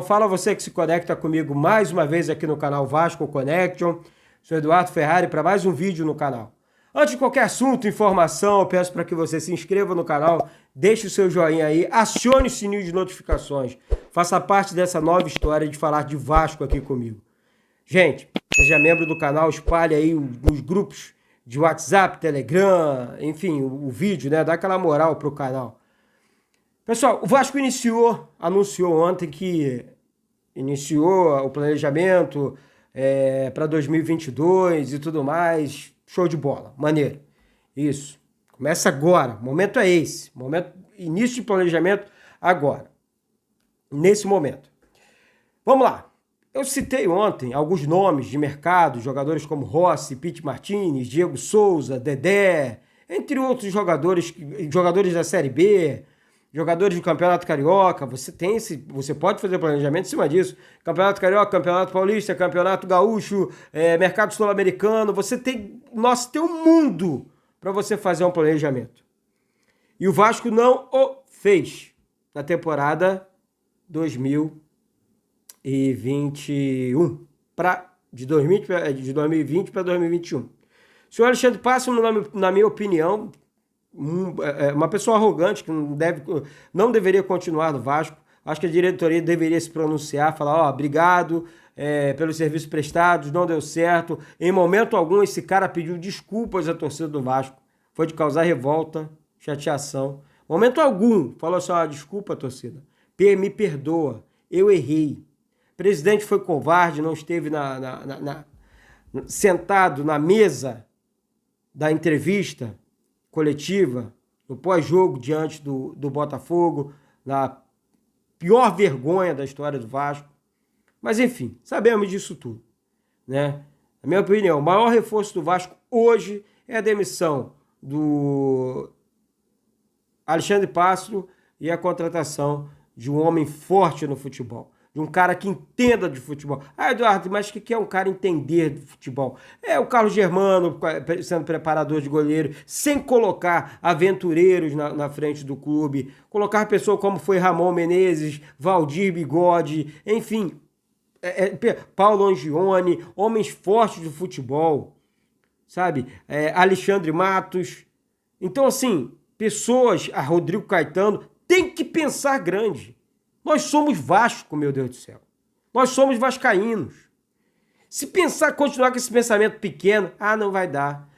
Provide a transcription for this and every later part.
Então fala você que se conecta comigo mais uma vez aqui no canal Vasco Connection. Sou Eduardo Ferrari para mais um vídeo no canal. Antes de qualquer assunto, informação, eu peço para que você se inscreva no canal, deixe o seu joinha aí, acione o sininho de notificações, faça parte dessa nova história de falar de Vasco aqui comigo. Gente, seja membro do canal, espalhe aí nos grupos de WhatsApp, Telegram, enfim, o vídeo, né? Dá aquela moral pro canal. Pessoal, o Vasco anunciou ontem que iniciou o planejamento para 2022 e tudo mais. Show de bola, maneiro. Isso. Começa agora, o momento é esse. Início de planejamento agora. Nesse momento. Vamos lá. Eu citei ontem alguns nomes de mercado, jogadores como Rossi, Pity Martinez, Diego Souza, Dedé, entre outros jogadores da Série B, jogadores do Campeonato Carioca. Você pode fazer planejamento em cima disso. Campeonato Carioca, Campeonato Paulista, Campeonato Gaúcho, Mercado Sul-Americano. Nossa, tem um mundo para você fazer um planejamento. E o Vasco não o fez na temporada 2021, de 2020 para 2021. O senhor Alexandre Pássaro, na minha opinião, uma pessoa arrogante que não deveria continuar no Vasco. Acho que a diretoria deveria se pronunciar, falar, obrigado pelos serviços prestados, não deu certo. Em momento algum esse cara pediu desculpas à torcida do Vasco. Foi de causar revolta, chateação. Momento algum falou assim, desculpa torcida, me perdoa, eu errei. O presidente foi covarde, não esteve sentado na mesa da entrevista coletiva, no pós-jogo diante do Botafogo, na pior vergonha da história do Vasco. Mas enfim, sabemos disso tudo, né? Na minha opinião, o maior reforço do Vasco hoje é a demissão do Alexandre Pássaro e a contratação de um homem forte no futebol. De um cara que entenda de futebol. Eduardo, mas o que é um cara entender de futebol? É o Carlos Germano sendo preparador de goleiro, sem colocar aventureiros na frente do clube, colocar pessoas como foi Ramon Menezes, Valdir Bigode, enfim, Paulo Angione, homens fortes do futebol, sabe? Alexandre Matos. Então, assim, pessoas, a Rodrigo Caetano, tem que pensar grande. Nós somos Vasco, meu Deus do céu. Nós somos vascaínos. Se continuar com esse pensamento pequeno, não vai dar.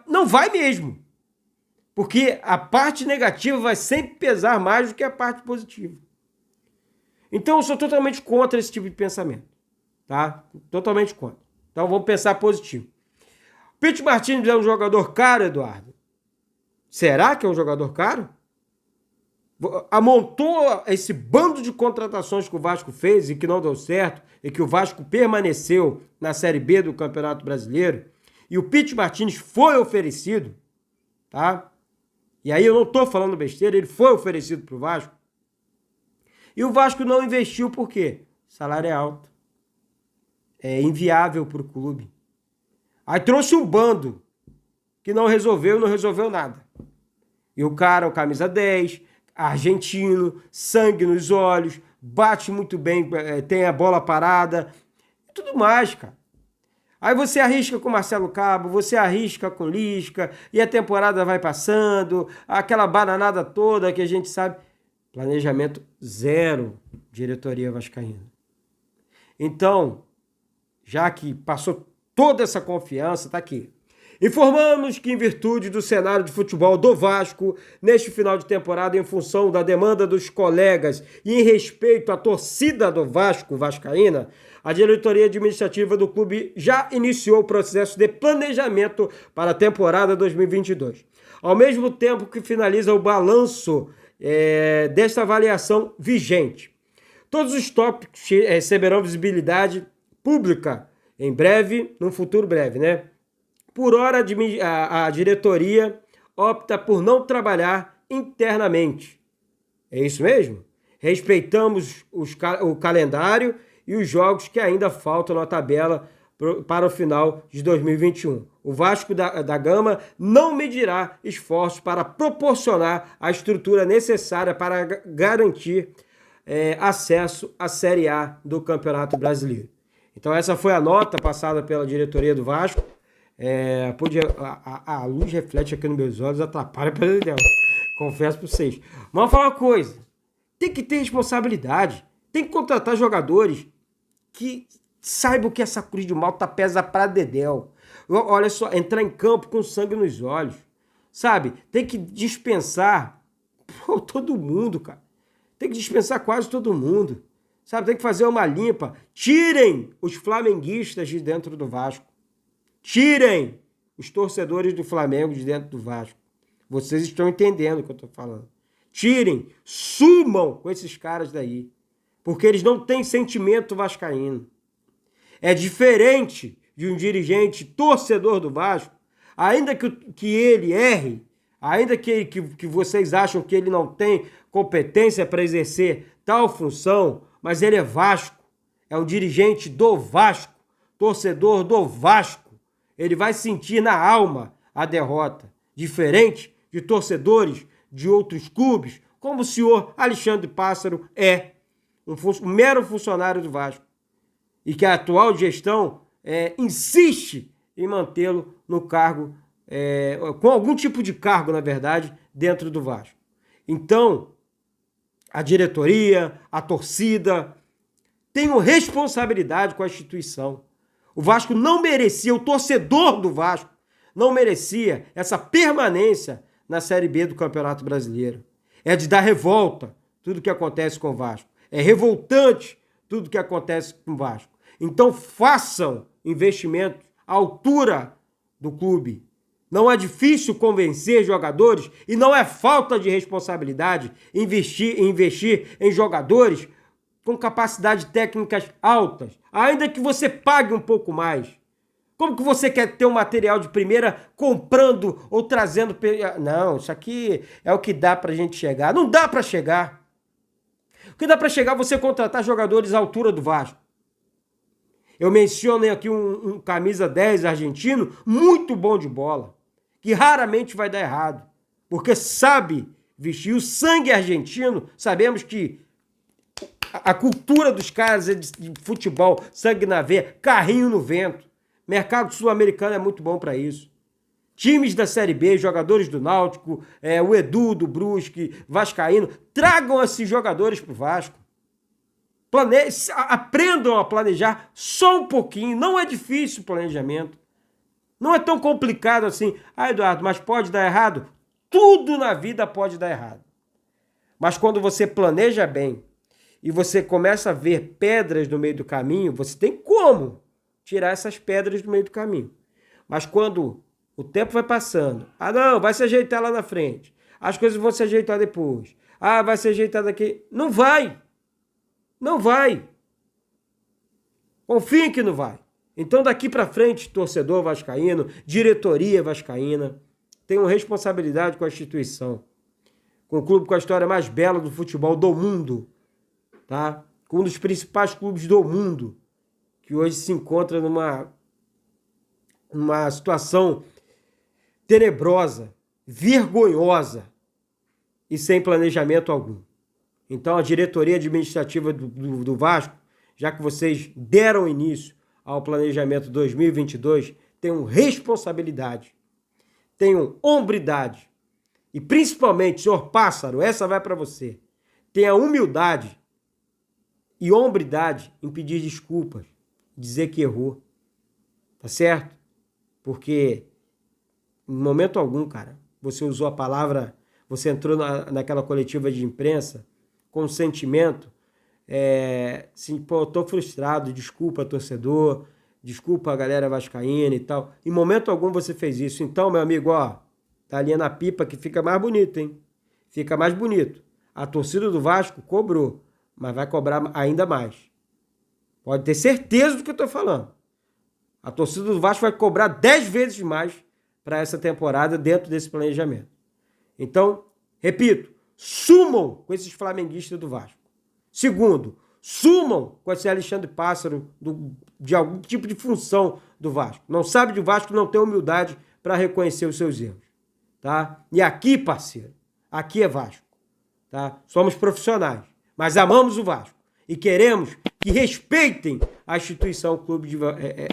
Não vai mesmo. Porque a parte negativa vai sempre pesar mais do que a parte positiva. Então eu sou totalmente contra esse tipo de pensamento. Tá? Totalmente contra. Então vamos pensar positivo. Pity Martinez é um jogador caro, Eduardo? Será que é um jogador caro? Amontou esse bando de contratações que o Vasco fez e que não deu certo, e que o Vasco permaneceu na Série B do Campeonato Brasileiro, e o Pity Martinez foi oferecido, tá? E aí eu não estou falando besteira, ele foi oferecido para o Vasco, e o Vasco não investiu por quê? O salário é alto, é inviável para o clube. Aí trouxe um bando que não resolveu nada. E o cara, o camisa 10... argentino, sangue nos olhos, bate muito bem, tem a bola parada, e tudo mais, cara. Aí você arrisca com Marcelo Cabo, você arrisca com Lisca, e a temporada vai passando, aquela bananada toda que a gente sabe. Planejamento zero, diretoria vascaína. Então, já que passou toda essa confiança, tá aqui. Informamos que, em virtude do cenário de futebol do Vasco, neste final de temporada, em função da demanda dos colegas e em respeito à torcida do Vasco, vascaína, a diretoria administrativa do clube já iniciou o processo de planejamento para a temporada 2022. Ao mesmo tempo que finaliza o balanço desta avaliação vigente. Todos os tópicos receberão visibilidade pública em breve, num futuro breve, né? Por hora, a diretoria opta por não trabalhar internamente. É isso mesmo? Respeitamos o calendário e os jogos que ainda faltam na tabela para o final de 2021. O Vasco da Gama não medirá esforços para proporcionar a estrutura necessária para garantir acesso à Série A do Campeonato Brasileiro. Então essa foi a nota passada pela diretoria do Vasco. A luz reflete aqui nos meus olhos, atrapalha para Deus. Confesso para vocês. Mas vou falar uma coisa. Tem que ter responsabilidade. Tem que contratar jogadores que saibam que essa cruz de malta pesa pra dedéu. Olha só, entrar em campo com sangue nos olhos. Sabe? Tem que dispensar todo mundo, cara. Tem que dispensar quase todo mundo. Sabe? Tem que fazer uma limpa. Tirem os flamenguistas de dentro do Vasco. Tirem os torcedores do Flamengo de dentro do Vasco. Vocês estão entendendo o que eu estou falando. Tirem, sumam com esses caras daí. Porque eles não têm sentimento vascaíno. É diferente de um dirigente torcedor do Vasco, ainda que ele erre, ainda que vocês acham que ele não tem competência para exercer tal função, mas ele é Vasco, é um dirigente do Vasco, torcedor do Vasco. Ele vai sentir na alma a derrota, diferente de torcedores de outros clubes, como o senhor Alexandre Pássaro é um mero funcionário do Vasco, e que a atual gestão insiste em mantê-lo no cargo, com algum tipo de cargo, na verdade, dentro do Vasco. Então, a diretoria, a torcida, tenham responsabilidade com a instituição. O Vasco não merecia, o torcedor do Vasco não merecia essa permanência na Série B do Campeonato Brasileiro. É de dar revolta tudo que acontece com o Vasco. É revoltante tudo que acontece com o Vasco. Então façam investimentos à altura do clube. Não é difícil convencer jogadores e não é falta de responsabilidade investir em jogadores com capacidades técnicas altas, ainda que você pague um pouco mais. Como que você quer ter um material de primeira comprando ou trazendo... Não, isso aqui é o que dá pra gente chegar. Não dá pra chegar. O que dá pra chegar é você contratar jogadores à altura do Vasco. Eu mencionei aqui um camisa 10 argentino, muito bom de bola, que raramente vai dar errado, porque sabe vestir. O sangue argentino, sabemos que a cultura dos caras é de futebol, sangue na veia, carrinho no vento. Mercado sul-americano é muito bom para isso. Times da Série B, jogadores do Náutico, o Edu do Brusque, Vascaíno, tragam esses jogadores para o Vasco. Aprendam a planejar só um pouquinho. Não é difícil o planejamento. Não é tão complicado assim. Ah, Eduardo, mas pode dar errado? Tudo na vida pode dar errado. Mas quando você planeja bem e você começa a ver pedras no meio do caminho, você tem como tirar essas pedras do meio do caminho. Mas quando o tempo vai passando, não, vai se ajeitar lá na frente, as coisas vão se ajeitar depois, vai se ajeitar daqui, não vai. Não vai. Confiem que não vai. Então, daqui para frente, torcedor vascaíno, diretoria vascaína, tenham responsabilidade com a instituição. Com o clube com a história mais bela do futebol do mundo. Tá? Com um dos principais clubes do mundo, que hoje se encontra numa situação tenebrosa, vergonhosa e sem planejamento algum. Então, a diretoria administrativa do Vasco, já que vocês deram início ao planejamento 2022, tenham responsabilidade, tenham hombridade e, principalmente, senhor Pássaro, essa vai para você, tenha humildade e hombridade em pedir desculpas, dizer que errou, tá certo? Porque, em momento algum, cara, você usou a palavra, você entrou naquela coletiva de imprensa com sentimento, assim, eu tô frustrado, desculpa torcedor, desculpa a galera vascaína e tal. Em momento algum você fez isso. Então, meu amigo, tá ali na pipa que fica mais bonito, hein? Fica mais bonito. A torcida do Vasco cobrou, mas vai cobrar ainda mais. Pode ter certeza do que eu tô falando. A torcida do Vasco vai cobrar 10 vezes mais para essa temporada dentro desse planejamento. Então, repito, sumam com esses flamenguistas do Vasco. Segundo, sumam com esse Alexandre Pássaro de algum tipo de função do Vasco. Não sabe de Vasco, não tem humildade para reconhecer os seus erros. Tá? E aqui, parceiro, aqui é Vasco. Tá? Somos profissionais, Mas amamos o Vasco e queremos que respeitem a instituição Clube de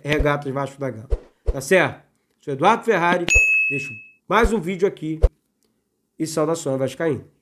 Regatas Vasco da Gama. Tá certo? Sou Eduardo Ferrari, deixo mais um vídeo aqui e saudações vascaínas.